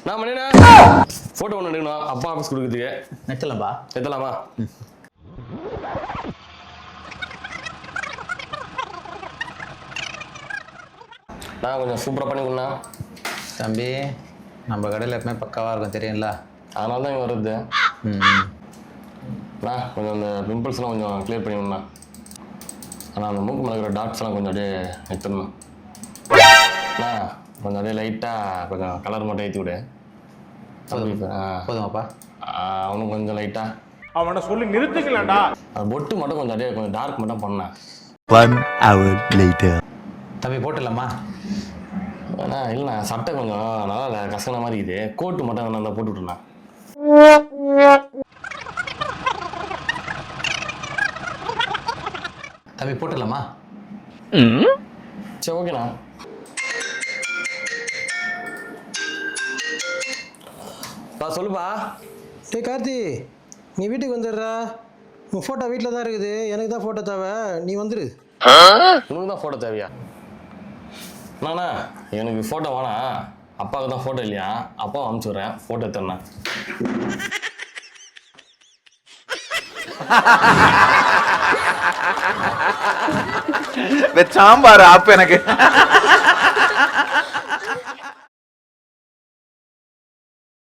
நான் மணிண்ணா ஃபோட்டோ ஒன்று எடுக்கணும் அப்பா ஆஃபீஸ் கொடுக்குறதுக்கு. நெச்சலம்பா எடுத்துலாமா? நான் கொஞ்சம் சூப்பராக பண்ணிக்கணுண்ணா. தம்பி, நம்ம கடையில் எப்பவுமே பக்காவாக இருக்கும் தெரியுங்களா? அதனால தான் இங்கே வருது. ம் கொஞ்சம் அந்த பிம்பிள்ஸ்லாம் கொஞ்சம் கிளியர் பண்ணிவிடணுண்ணா. ஆனால் அந்த மூக்கு மேலே இருக்கிற டாட்ஸ்லாம் கொஞ்சம் அப்படியே எடுத்துடணும். கொஞ்சம் அப்படியே லைட்டாக கொஞ்சம் கலர் மட்டும் ஏற்றி விடு. போதுமாப்பா? அவனும் கொஞ்சம் லைட்டாக அவனை சொல்லி நிறுத்துக்கலாம்டா. அது பொட்டு மட்டும் கொஞ்சம் அப்படியே கொஞ்சம் டார்க் மட்டும் பண்ணேன். 1 hour later. தம்பி போட்டுடலாமா? இல்லைண்ணா சட்டை கொஞ்சம் நல்லா இல்லை, கசன மாதிரி இது. கோட்டு மட்டும் நல்லா போட்டு விட்டுண்ணா. தம்பி போட்டுடலாமா? சரி ஓகேண்ணா. சொல்லுப்பா. டேய் கார்த்தி, நீ வீட்டுக்கு வந்துடுறா. உன் ஃபோட்டோ வீட்டில் தான் இருக்குது. எனக்கு தான் ஃபோட்டோ தேவை, நீ வந்துடு. உனக்கு தான் ஃபோட்டோ தேவையா? நானா எனக்கு ஃபோட்டோ வேணாம், அப்பாவுக்கு தான் ஃபோட்டோ இல்லையா, அப்பாவை அனுப்பிச்சுட்றேன், ஃபோட்டோ எடுத்துறேன். சாம்பார் ஆப்பு எனக்கு